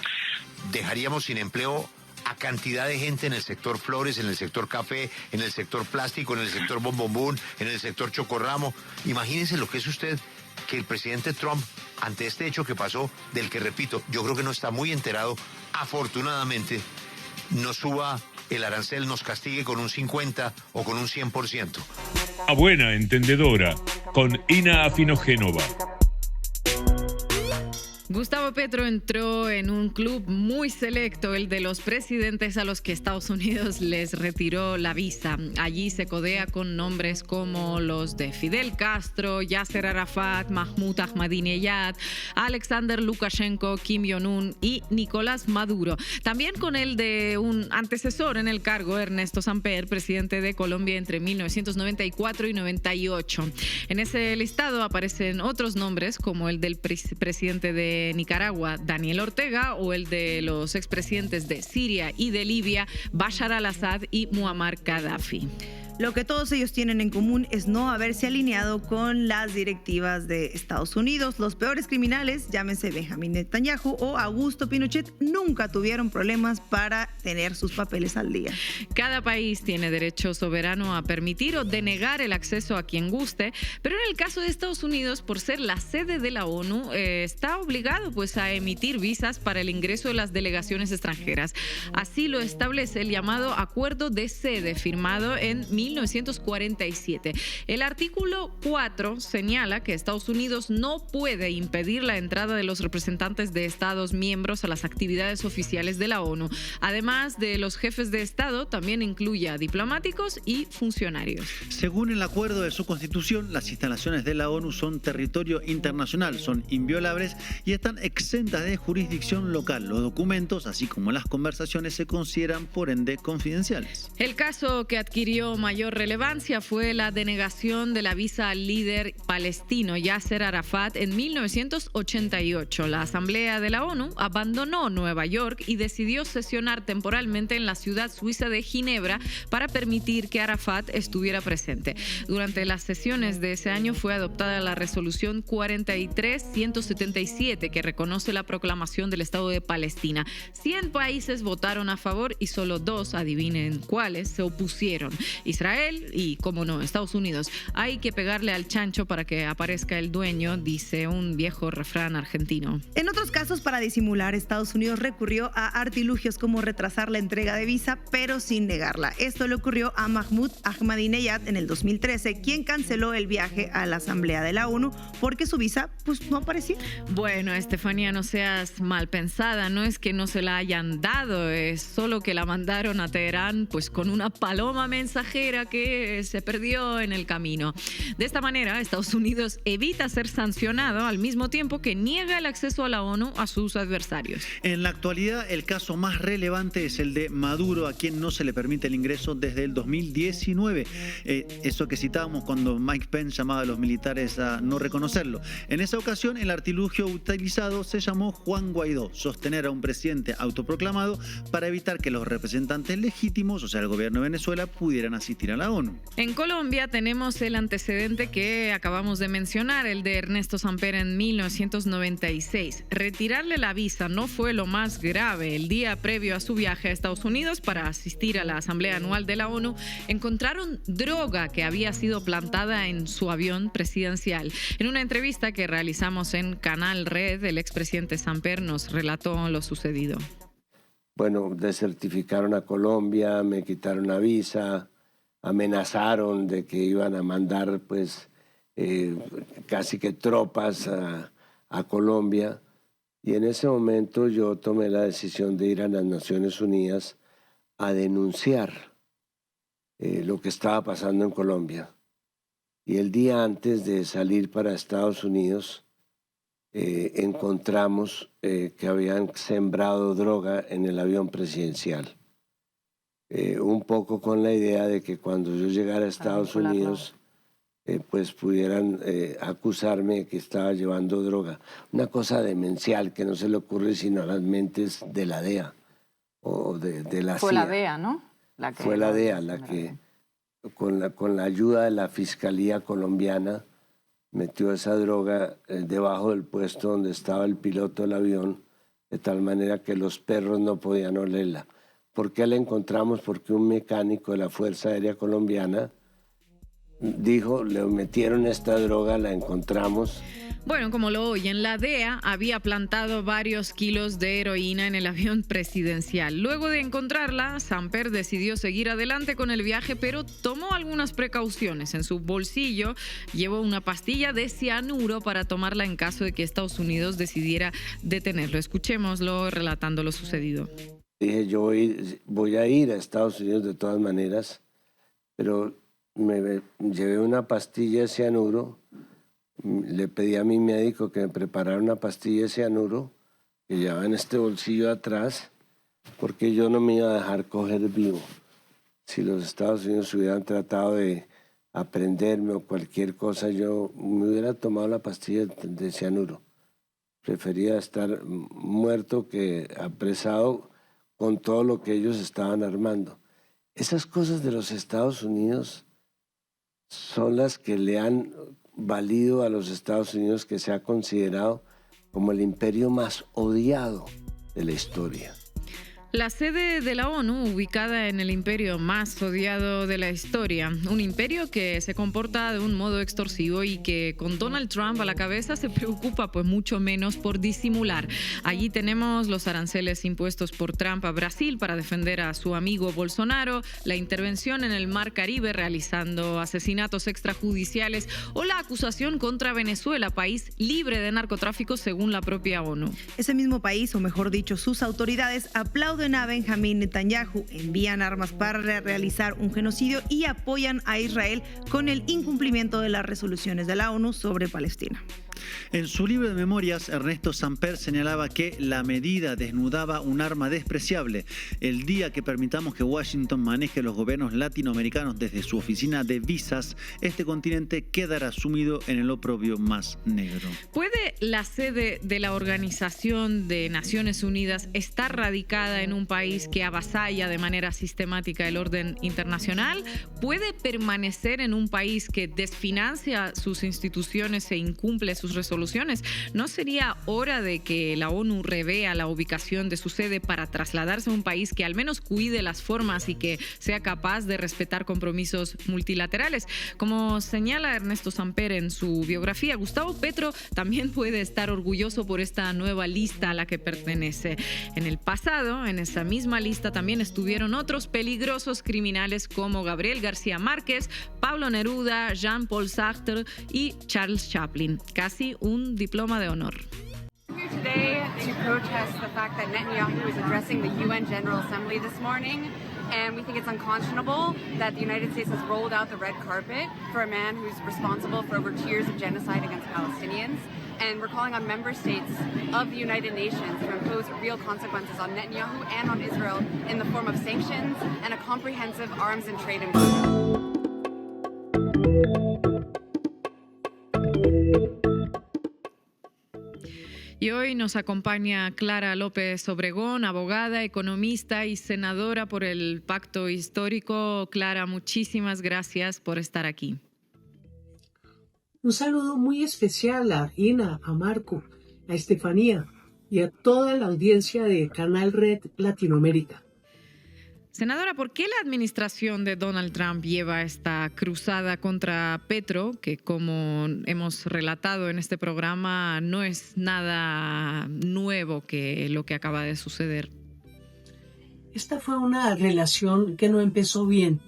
dejaríamos sin empleo a cantidad de gente en el sector flores, en el sector café, en el sector plástico, en el sector bombombón, en el sector chocorramo. Imagínense lo que es usted, que el presidente Trump, ante este hecho que pasó, del que repito, yo creo que no está muy enterado, afortunadamente, nos suba el arancel, nos castigue con un 50 o con un 100%. A buena entendedora, con Ina Afinogénova. Gustavo Petro entró en un club muy selecto, el de los presidentes a los que Estados Unidos les retiró la visa. Allí se codea con nombres como los de Fidel Castro, Yasser Arafat, Mahmoud Ahmadinejad, Alexander Lukashenko, Kim Jong-un y Nicolás Maduro. También con el de un antecesor en el cargo, Ernesto Samper, presidente de Colombia entre 1994 y 98. En ese listado aparecen otros nombres como el del presidente de Nicaragua, Daniel Ortega, o el de los expresidentes de Siria y de Libia, Bashar al-Assad y Muammar Gaddafi. Lo que todos ellos tienen en común es no haberse alineado con las directivas de Estados Unidos. Los peores criminales, llámense Benjamín Netanyahu o Augusto Pinochet, nunca tuvieron problemas para tener sus papeles al día. Cada país tiene derecho soberano a permitir o denegar el acceso a quien guste, pero en el caso de Estados Unidos, por ser la sede de la ONU, está obligado pues a emitir visas para el ingreso de las delegaciones extranjeras. Así lo establece el llamado Acuerdo de Sede, firmado en 1947. El artículo 4 señala que Estados Unidos no puede impedir la entrada de los representantes de Estados miembros a las actividades oficiales de la ONU. Además de los jefes de Estado, también incluye a diplomáticos y funcionarios. Según el acuerdo de su constitución, las instalaciones de la ONU son territorio internacional, son inviolables y están exentas de jurisdicción local. Los documentos, así como las conversaciones, se consideran por ende confidenciales. El caso que adquirió mayor relevancia fue la denegación de la visa al líder palestino Yasser Arafat en 1988. La Asamblea de la ONU abandonó Nueva York y decidió sesionar temporalmente en la ciudad suiza de Ginebra para permitir que Arafat estuviera presente. Durante las sesiones de ese año fue adoptada la resolución 43-177 que reconoce la proclamación del Estado de Palestina. 100 países votaron a favor y solo 2, adivinen cuáles, se opusieron. Israel y, como no, Estados Unidos. Hay que pegarle al chancho para que aparezca el dueño, dice un viejo refrán argentino. En otros casos, para disimular, Estados Unidos recurrió a artilugios como retrasar la entrega de visa, pero sin negarla. Esto le ocurrió a Mahmoud Ahmadinejad en el 2013, quien canceló el viaje a la Asamblea de la ONU porque su visa no aparecía. Bueno, Estefanía, no seas mal pensada, no es que no se la hayan dado, es solo que la mandaron a Teherán con una paloma mensajera que se perdió en el camino. De esta manera, Estados Unidos evita ser sancionado al mismo tiempo que niega el acceso a la ONU a sus adversarios. En la actualidad, el caso más relevante es el de Maduro, a quien no se le permite el ingreso desde el 2019. Eso que citábamos cuando Mike Pence llamaba a los militares a no reconocerlo. En esa ocasión, el artilugio utilizado se llamó Juan Guaidó, sostener a un presidente autoproclamado para evitar que los representantes legítimos, o sea, el gobierno de Venezuela, pudieran asistir a la ONU. En Colombia tenemos el antecedente que acabamos de mencionar, el de Ernesto Samper en 1996. Retirarle la visa no fue lo más grave. El día previo a su viaje a Estados Unidos para asistir a la Asamblea Anual de la ONU, encontraron droga que había sido plantada en su avión presidencial. En una entrevista que realizamos en Canal Red, el expresidente Samper nos relató lo sucedido. Bueno, desertificaron a Colombia, me quitaron la visa, amenazaron de que iban a mandar casi que tropas a Colombia. Y en ese momento yo tomé la decisión de ir a las Naciones Unidas a denunciar lo que estaba pasando en Colombia. Y el día antes de salir para Estados Unidos, encontramos que habían sembrado droga en el avión presidencial. Un poco con la idea de que cuando yo llegara a Estados Unidos, pudieran acusarme de que estaba llevando droga. Una cosa demencial que no se le ocurre sino a las mentes de la DEA o de la CIA. Fue la DEA, ¿no? Fue la DEA la que, con la ayuda de la Fiscalía colombiana, metió esa droga debajo del puesto donde estaba el piloto del avión, de tal manera que los perros no podían olerla. ¿Por qué la encontramos? Porque un mecánico de la Fuerza Aérea Colombiana dijo, le metieron esta droga, la encontramos. Bueno, como lo oyen, la DEA había plantado varios kilos de heroína en el avión presidencial. Luego de encontrarla, Samper decidió seguir adelante con el viaje, pero tomó algunas precauciones. En su bolsillo llevó una pastilla de cianuro para tomarla en caso de que Estados Unidos decidiera detenerlo. Escuchémoslo relatando lo sucedido. Dije, yo voy a ir a Estados Unidos de todas maneras, pero me llevé una pastilla de cianuro. Le pedí a mi médico que me preparara una pastilla de cianuro que llevaba en este bolsillo atrás, porque yo no me iba a dejar coger vivo. Si los Estados Unidos hubieran tratado de aprenderme o cualquier cosa, yo me hubiera tomado la pastilla de cianuro. Prefería estar muerto que apresado con todo lo que ellos estaban armando. Esas cosas de los Estados Unidos son las que le han valido a los Estados Unidos que se ha considerado como el imperio más odiado de la historia. La sede de la ONU, ubicada en el imperio más odiado de la historia, un imperio que se comporta de un modo extorsivo y que con Donald Trump a la cabeza se preocupa pues mucho menos por disimular. Allí tenemos los aranceles impuestos por Trump a Brasil para defender a su amigo Bolsonaro, la intervención en el Mar Caribe realizando asesinatos extrajudiciales o la acusación contra Venezuela, país libre de narcotráfico según la propia ONU. Ese mismo país, o mejor dicho, sus autoridades aplauden a Benjamín Netanyahu, envían armas para realizar un genocidio y apoyan a Israel con el incumplimiento de las resoluciones de la ONU sobre Palestina. En su libro de memorias, Ernesto Samper señalaba que la medida desnudaba un arma despreciable. El día que permitamos que Washington maneje los gobiernos latinoamericanos desde su oficina de visas, este continente quedará sumido en el oprobio más negro. ¿Puede la sede de la Organización de Naciones Unidas estar radicada en un país que avasalla de manera sistemática el orden internacional? ¿Puede permanecer en un país que desfinancia sus instituciones e incumple sus resoluciones? ¿No sería hora de que la ONU revea la ubicación de su sede para trasladarse a un país que al menos cuide las formas y que sea capaz de respetar compromisos multilaterales? Como señala Ernesto Samper en su biografía, Gustavo Petro también puede estar orgulloso por esta nueva lista a la que pertenece. En el pasado, en esa misma lista también estuvieron otros peligrosos criminales como Gabriel García Márquez, Pablo Neruda, Jean-Paul Sartre y Charles Chaplin. Casi un diploma de honor. Here today to protest the fact that Netanyahu is addressing the UN General Assembly this morning, and we think it's unconscionable that the United States has rolled out the red carpet for a man who's responsible for over 2 years of genocide against Palestinians. And we're calling on member states of the United Nations to impose real consequences on Netanyahu and on Israel in the form of sanctions and a comprehensive arms and trade embargo. Y hoy nos acompaña Clara López Obregón, abogada, economista y senadora por el Pacto Histórico. Clara, muchísimas gracias por estar aquí. Un saludo muy especial a Ina, a Marco, a Estefanía y a toda la audiencia de Canal Red Latinoamérica. Senadora, ¿por qué la administración de Donald Trump lleva esta cruzada contra Petro, que como hemos relatado en este programa no es nada nuevo que lo que acaba de suceder? Esta fue una relación que no empezó bien.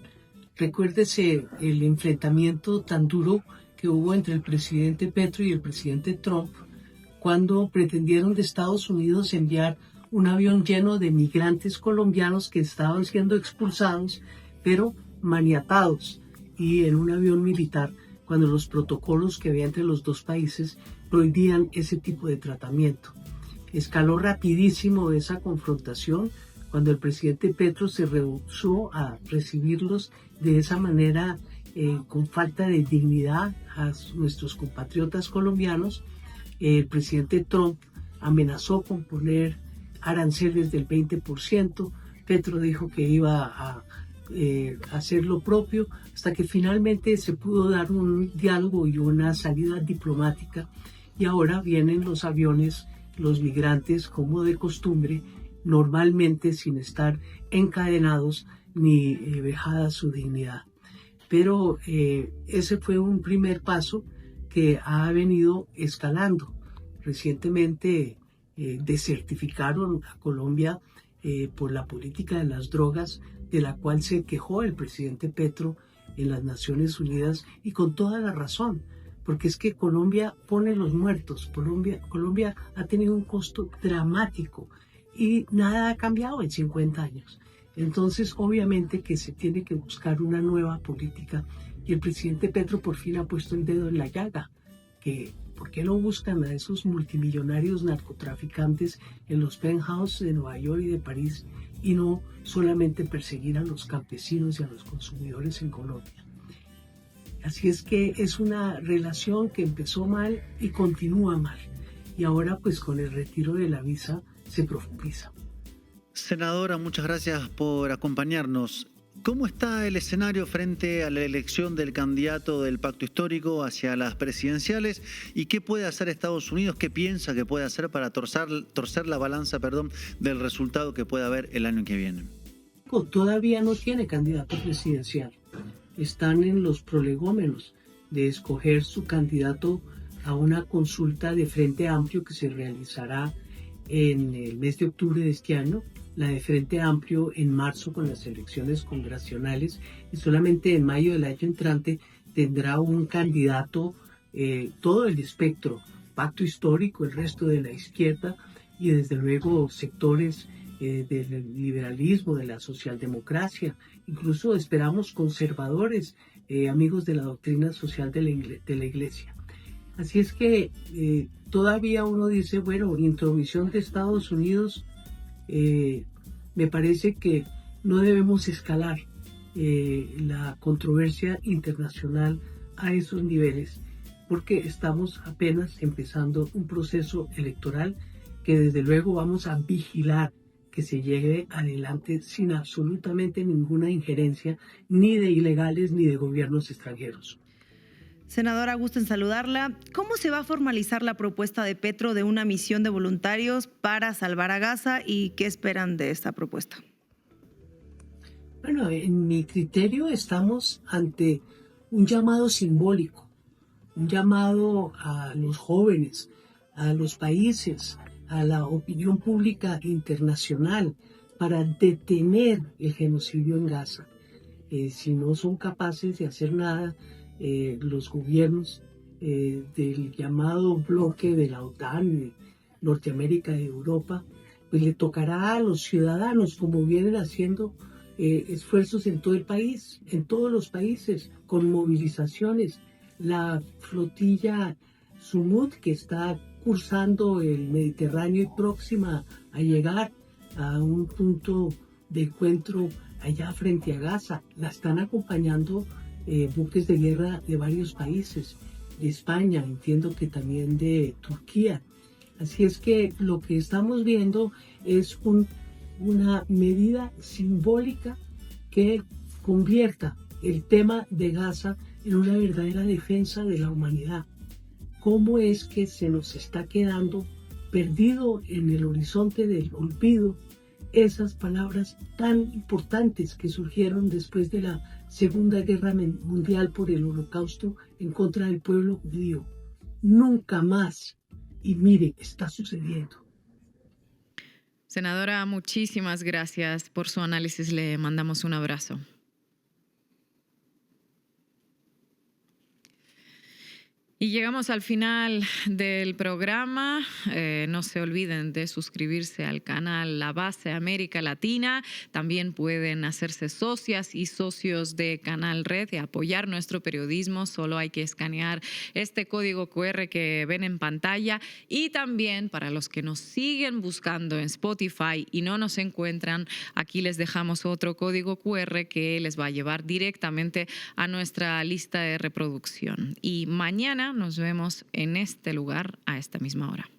Recuérdese el enfrentamiento tan duro que hubo entre el presidente Petro y el presidente Trump cuando pretendieron de Estados Unidos enviar un avión lleno de migrantes colombianos que estaban siendo expulsados, pero maniatados, y en un avión militar, cuando los protocolos que había entre los dos países prohibían ese tipo de tratamiento. Escaló rapidísimo esa confrontación cuando el presidente Petro se rehusó a recibirlos de esa manera, con falta de dignidad a nuestros compatriotas colombianos. El presidente Trump amenazó con poner aranceles del 20%, Petro dijo que iba a hacer lo propio, hasta que finalmente se pudo dar un diálogo y una salida diplomática, y ahora vienen los aviones, los migrantes, como de costumbre, normalmente sin estar encadenados ni vejada su dignidad. Pero ese fue un primer paso que ha venido escalando. Recientemente desertificaron a Colombia por la política de las drogas, de la cual se quejó el presidente Petro en las Naciones Unidas, y con toda la razón, porque es que Colombia pone los muertos. Colombia ha tenido un costo dramático y nada ha cambiado en 50 años. Entonces, obviamente que se tiene que buscar una nueva política, y el presidente Petro por fin ha puesto el dedo en la llaga, que ¿por qué no buscan a esos multimillonarios narcotraficantes en los penthouse de Nueva York y de París, y no solamente perseguir a los campesinos y a los consumidores en Colombia? Así es que es una relación que empezó mal y continúa mal, y ahora pues con el retiro de la visa se profundiza. Senadora, muchas gracias por acompañarnos. ¿Cómo está el escenario frente a la elección del candidato del Pacto Histórico hacia las presidenciales? ¿Y qué puede hacer Estados Unidos? ¿Qué piensa que puede hacer para torcer la balanza, del resultado que pueda haber el año que viene? Todavía no tiene candidato presidencial. Están en los prolegómenos de escoger su candidato a una consulta de Frente Amplio que se realizará en el mes de octubre de este año, la de Frente Amplio en marzo con las elecciones congresionales, y solamente en mayo del año entrante tendrá un candidato, todo el espectro, Pacto Histórico, el resto de la izquierda y desde luego sectores del liberalismo, de la socialdemocracia, incluso esperamos conservadores, amigos de la doctrina social de la Iglesia. Así es que todavía uno dice, bueno, intromisión de Estados Unidos, me parece que no debemos escalar la controversia internacional a esos niveles, porque estamos apenas empezando un proceso electoral que desde luego vamos a vigilar que se llegue adelante sin absolutamente ninguna injerencia ni de ilegales ni de gobiernos extranjeros. Senadora, gusto en saludarla. ¿Cómo se va a formalizar la propuesta de Petro de una misión de voluntarios para salvar a Gaza y qué esperan de esta propuesta? Bueno, en mi criterio estamos ante un llamado simbólico, un llamado a los jóvenes, a los países, a la opinión pública internacional para detener el genocidio en Gaza. Si no son capaces de hacer nada, los gobiernos del llamado bloque de la OTAN, de Norteamérica y Europa, pues le tocará a los ciudadanos, como vienen haciendo esfuerzos en todo el país, en todos los países, con movilizaciones. La flotilla Sumud, que está cursando el Mediterráneo y próxima a llegar a un punto de encuentro allá frente a Gaza, la están acompañando buques de guerra de varios países, de España, entiendo que también de Turquía. Así es que lo que estamos viendo es una medida simbólica que convierta el tema de Gaza en una verdadera defensa de la humanidad. ¿Cómo es que se nos está quedando perdido en el horizonte del olvido esas palabras tan importantes que surgieron después de la Segunda Guerra Mundial por el Holocausto en contra del pueblo judío? Nunca más. Y mire, está sucediendo. Senadora, muchísimas gracias por su análisis. Le mandamos un abrazo. Y llegamos al final del programa. No se olviden de suscribirse al canal La Base América Latina. También pueden hacerse socias y socios de Canal Red y apoyar nuestro periodismo. Solo hay que escanear este código QR que ven en pantalla. Y también para los que nos siguen buscando en Spotify y no nos encuentran, aquí les dejamos otro código QR que les va a llevar directamente a nuestra lista de reproducción. Y mañana nos vemos en este lugar a esta misma hora.